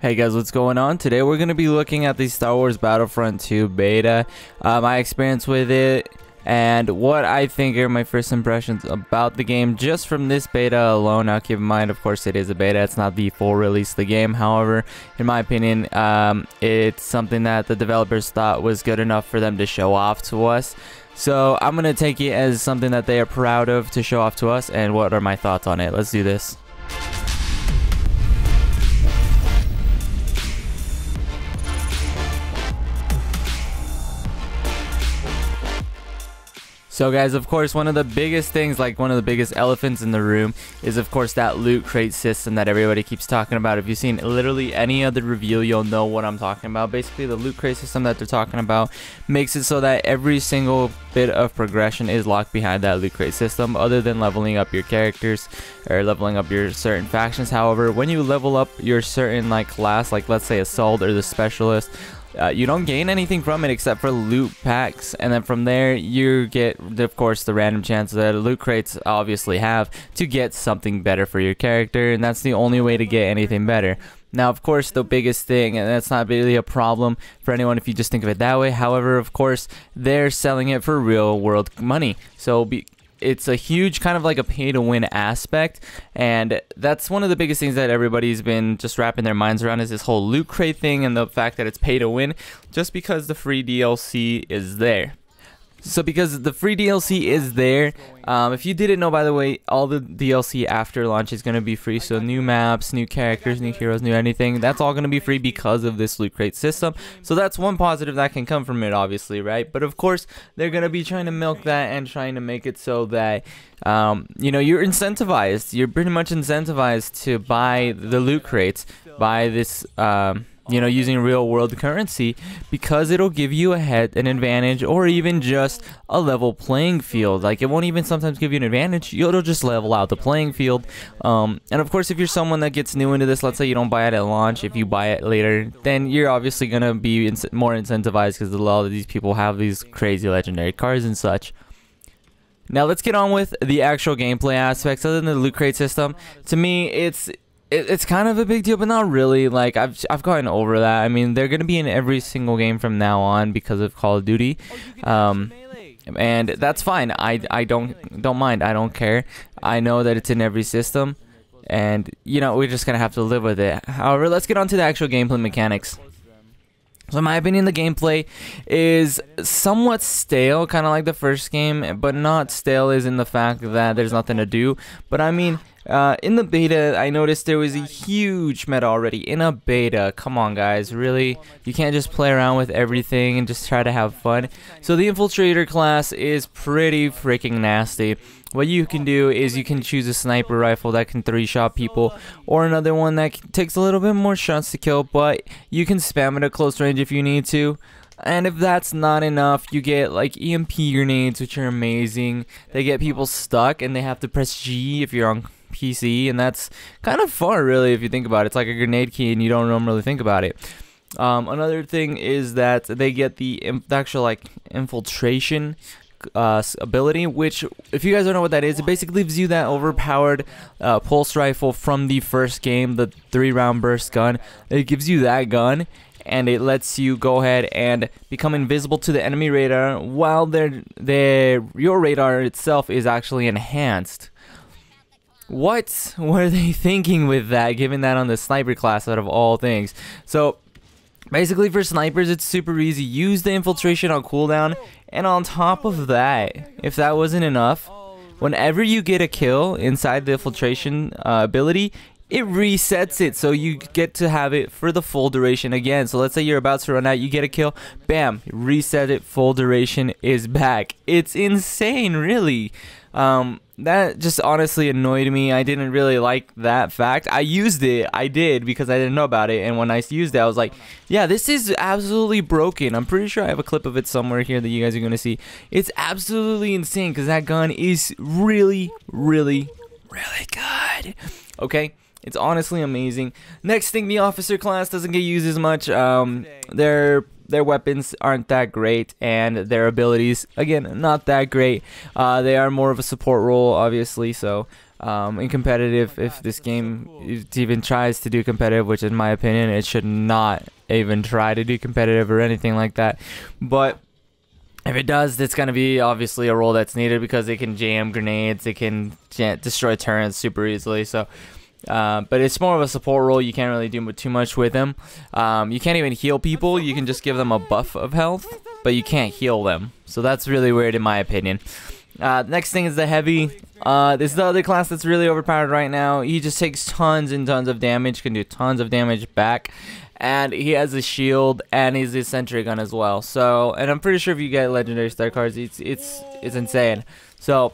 Hey guys, what's going on? Today we're going to be looking at the Star Wars Battlefront 2 beta, my experience with it, and what I think are my first impressions about the game just from this beta alone. Now keep in mind, of course, it is a beta, it's not the full release of the game. However, in my opinion, it's something that the developers thought was good enough for them to show off to us. So I'm going to take it as something that they are proud of to show off to us, and what are my thoughts on it. Let's do this. So guys, of course, one of the biggest things, like one of the biggest elephants in the room, is of course that loot crate system that everybody keeps talking about. If you've seen literally any other review, you'll know what I'm talking about. Basically, the loot crate system that they're talking about makes it so that every single bit of progression is locked behind that loot crate system, other than leveling up your characters or leveling up your certain factions. However, when you level up your certain class, like let's say Assault or the Specialist, you don't gain anything from it except for loot packs, and then from there you get, of course, the random chance that loot crates obviously have to get something better for your character, and that's the only way to get anything better. Now, of course, the biggest thing, and that's not really a problem for anyone if you just think of it that way. However, of course, they're selling it for real world money, so it's a huge kind of like a pay to win aspect, and that's one of the biggest things that everybody's been just wrapping their minds around, is this whole loot crate thing and the fact that it's pay to win just because the free DLC is there. So because the free DLC is there, if you didn't know, by the way, all the DLC after launch is going to be free. So new maps, new characters, new heroes, new anything, that's all going to be free because of this loot crate system. So that's one positive that can come from it, obviously, right? But of course, they're going to be trying to milk that and trying to make it so that you know, you're incentivized. You're pretty much incentivized to buy the loot crates, buy this you know, using real world currency, because it'll give you an advantage, or even just a level playing field. Like, it won't even sometimes give you an advantage, it'll just level out the playing field. And of course, if you're someone that gets new into this, let's say you don't buy it at launch, if you buy it later, then you're obviously gonna be more incentivized, because a lot of these people have these crazy legendary cards and such. Now let's get on with the actual gameplay aspects. Other than the loot crate system, to me it's kind of a big deal, but not really. Like, I've gotten over that. I mean, they're gonna be in every single game from now on because of Call of Duty, and that's fine. I don't mind. I don't care. I know that it's in every system, and you know, we're just gonna have to live with it. However, let's get on to the actual gameplay mechanics. So in my opinion, the gameplay is somewhat stale, kind of like the first game, but not stale is in the fact that there's nothing to do. But I mean, in the beta, I noticed there was a huge meta already in a beta. Come on, guys, really? You can't just play around with everything and just try to have fun. So the Infiltrator class is pretty freaking nasty. What you can do is you can choose a sniper rifle that can 3-shot people, or another one that takes a little bit more shots to kill, but you can spam it at close range if you need to. And if that's not enough, you get like EMP grenades, which are amazing. They get people stuck and they have to press G if you're on PC, and that's kind of fun, really, if you think about it. It's like a grenade key and you don't normally think about it. Another thing is that they get the actual infiltration ability, which, if you guys don't know what that is, it basically gives you that overpowered pulse rifle from the first game, the 3-round burst gun. It gives you that gun, and it lets you go ahead and become invisible to the enemy radar, while your radar itself is actually enhanced. What were they thinking with that, given that on the sniper class out of all things? So basically, for snipers, it's super easy. Use the infiltration on cooldown, and on top of that, if that wasn't enough, whenever you get a kill inside the infiltration ability, it resets it, so you get to have it for the full duration again. So let's say you're about to run out, you get a kill, bam, reset it, full duration is back. It's insane, really. That just honestly annoyed me. I didn't really like that fact. I used it, I did, because I didn't know about it, and when I used it, I was like, yeah, this is absolutely broken. I'm pretty sure I have a clip of it somewhere here that you guys are gonna see. It's absolutely insane, because that gun is really, really, really good. Okay, it's honestly amazing. Next thing, the officer class doesn't get used as much. Their weapons aren't that great, and their abilities, again, not that great. They are more of a support role, obviously, so in competitive. If this game even tries to do competitive, which in my opinion it should not even try to do competitive or anything like that, but if it does, it's going to be obviously a role that's needed because it can jam grenades, it can destroy turrets super easily. So but it's more of a support role. You can't really do too much with him. You can't even heal people. You can just give them a buff of health, but you can't heal them. So that's really weird in my opinion. Next thing is the heavy. This is the other class that's really overpowered right now. He just takes tons and tons of damage, can do tons of damage back, and he has a shield and he's a sentry gun as well. So, and I'm pretty sure if you get legendary star cards, it's insane. So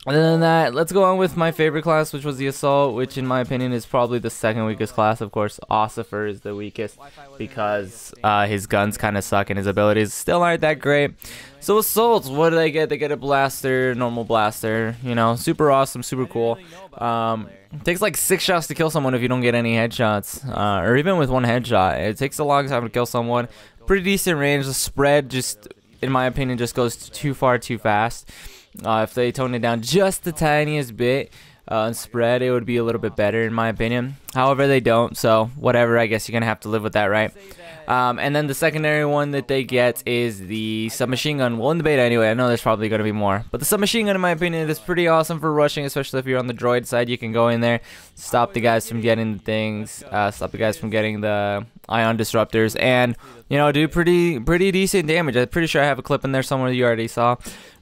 other than that, let's go on with my favorite class, which was the assault, which in my opinion is probably the second weakest class. Of course, SeeFour is the weakest because his guns kind of suck and his abilities still aren't that great. So assaults, what do they get? They get a blaster, normal blaster, you know, super awesome, super cool. It takes like 6 shots to kill someone if you don't get any headshots, or even with 1 headshot. It takes a long time to kill someone. Pretty decent range. The spread just, in my opinion, just goes too far too fast. If they tone it down just the tiniest bit and spread, it would be a little bit better in my opinion. However, they don't, so whatever, I guess you're gonna have to live with that, right? And then the secondary one that they get is the submachine gun. Well, in the beta anyway, I know there's probably gonna be more, but the submachine gun in my opinion is pretty awesome for rushing, especially if you're on the droid side. You can go in there, stop the guys from getting the things, stop the guys from getting the ion disruptors, and you know, do pretty decent damage. I'm pretty sure I have a clip in there somewhere you already saw.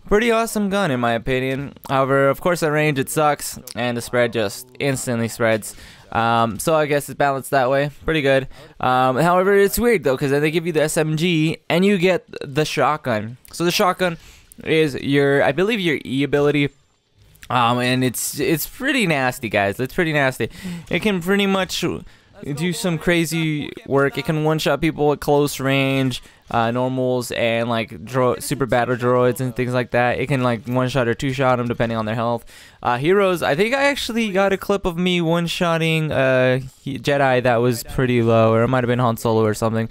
Pretty awesome gun in my opinion. However, of course at range it sucks and the spread just instantly spreads. So I guess it's balanced that way. Pretty good. However, it's weird though because then they give you the SMG and you get the shotgun. So the shotgun is your, I believe, your E ability. And it's pretty nasty, guys. It's pretty nasty. It can pretty much do some crazy work. It can one-shot people at close range, normals, and like super battle droids and things like that. It can like one-shot or two-shot them depending on their health. Heroes, I think I actually got a clip of me one-shotting Jedi that was pretty low, or it might have been Han Solo or something.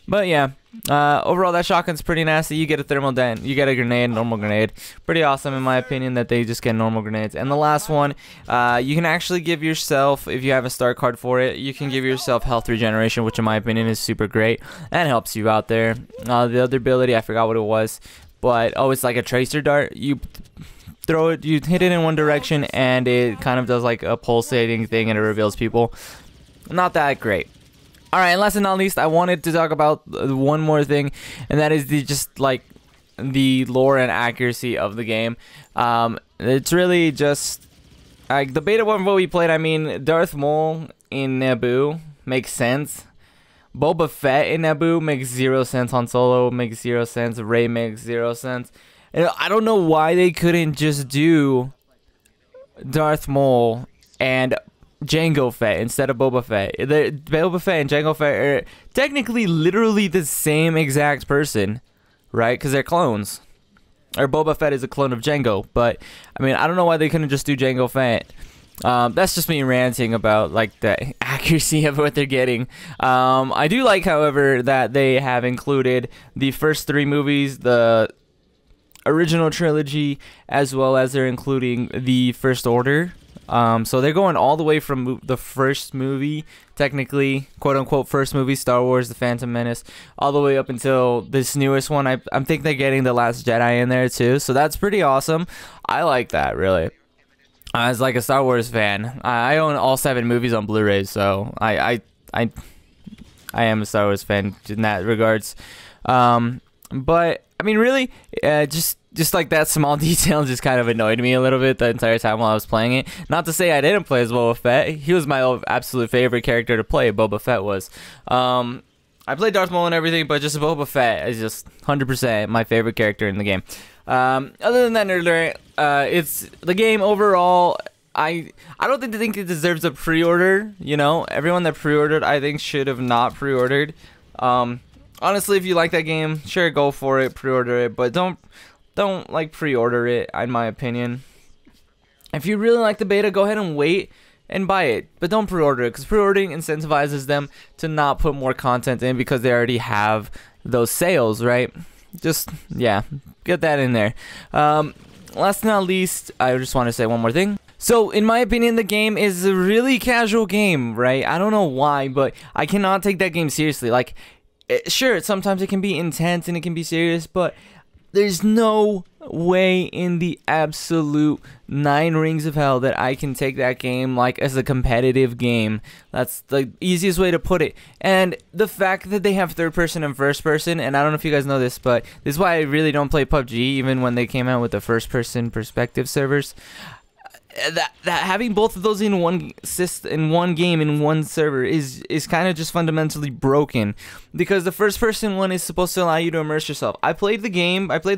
But yeah, overall that shotgun's pretty nasty. You get a thermal dent, you get a grenade, normal grenade. Pretty awesome in my opinion that they just get normal grenades. And the last one, you can actually give yourself, if you have a star card for it, you can give yourself health regeneration, which in my opinion is super great and helps you out there. The other ability, I forgot what it was, but oh, it's like a tracer dart. You throw it, you hit it in one direction and it kind of does like a pulsating thing and it reveals people. Not that great. Alright, and last and not least, I wanted to talk about one more thing, and that is just like the lore and accuracy of the game. It's really just like the beta one what we played. I mean, Darth Maul in Naboo makes sense. Boba Fett in Naboo makes 0 sense. Han Solo makes 0 sense. Rey makes 0 sense. And I don't know why they couldn't just do Darth Maul and Jango Fett instead of Boba Fett. Boba Fett and Jango Fett are technically literally the same exact person, right? Because they're clones. Or Boba Fett is a clone of Jango. But, I mean, I don't know why they couldn't just do Jango Fett. That's just me ranting about, like, the accuracy of what they're getting. I do like, however, that they have included the first 3 movies, the original trilogy, as well as they're including the First Order. So they're going all the way from the first movie, technically, quote-unquote first movie, Star Wars, The Phantom Menace, all the way up until this newest one. I think they're getting The Last Jedi in there too, so that's pretty awesome. I like that, really. As like a Star Wars fan, I own all 7 movies on Blu-ray, so I am a Star Wars fan in that regards. But I mean, really, just like that small detail just kind of annoyed me a little bit the entire time while I was playing it. Not to say I didn't play as Boba Fett. He was my absolute favorite character to play. Boba Fett was. I played Darth Maul and everything, but just Boba Fett is just 100% my favorite character in the game. Other than that, nerd alert, it's the game overall. I don't think it deserves a pre-order. You know, everyone that pre-ordered, I think, should have not pre-ordered. Honestly, if you like that game, sure, go for it, pre-order it, but don't like pre-order it, in my opinion. If you really like the beta, go ahead and wait and buy it, but don't pre-order it, because pre-ordering incentivizes them to not put more content in because they already have those sales, right? Just, yeah, get that in there. Last but not least, I just want to say one more thing. So, in my opinion, the game is a really casual game, right? I don't know why, but I cannot take that game seriously. Like, sure, sometimes it can be intense and it can be serious, but there's no way in the absolute 9 rings of hell that I can take that game like as a competitive game. That's the easiest way to put it. And the fact that they have third person and first person, and I don't know if you guys know this, but this is why I really don't play PUBG even when they came out with the first person perspective servers. That having both of those in one game in one server is kind of just fundamentally broken, because the first person one is supposed to allow you to immerse yourself. I played the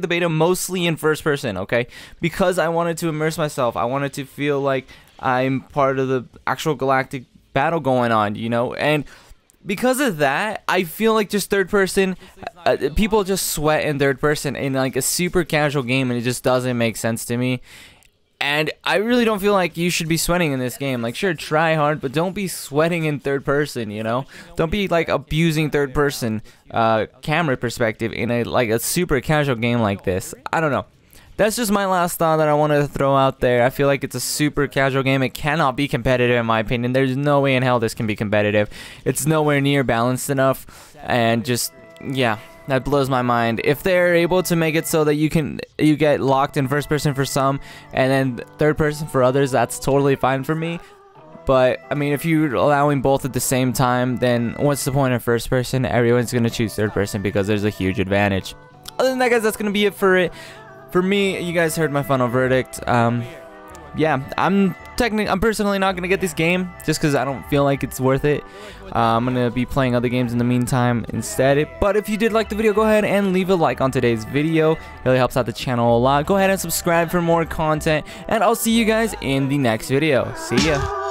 beta mostly in first person, okay, because I wanted to immerse myself. I wanted to feel like I'm part of the actual galactic battle going on, you know. And because of that, I feel like just third person, people just sweat in third person in like a super casual game, and it just doesn't make sense to me. And I really don't feel like you should be sweating in this game. Like, sure, try hard, but don't be sweating in third person, you know? Don't be, like, abusing third person camera perspective in a super casual game like this. I don't know. That's just my last thought that I wanted to throw out there. I feel like it's a super casual game. It cannot be competitive, in my opinion. There's no way in hell this can be competitive. It's nowhere near balanced enough. And just, yeah. That blows my mind. If they're able to make it so that you get locked in first person for some and then third person for others, that's totally fine for me. But I mean, if you're allowing both at the same time, then what's the point of first person? Everyone's gonna choose third person because there's a huge advantage. Other than that, guys, that's gonna be it for it. For me, you guys heard my final verdict. Yeah, I'm personally not gonna get this game just because I don't feel like it's worth it. I'm gonna be playing other games in the meantime instead. But if you did like the video, go ahead and leave a like on today's video. It really helps out the channel a lot. Go ahead and subscribe for more content, and I'll see you guys in the next video. See ya.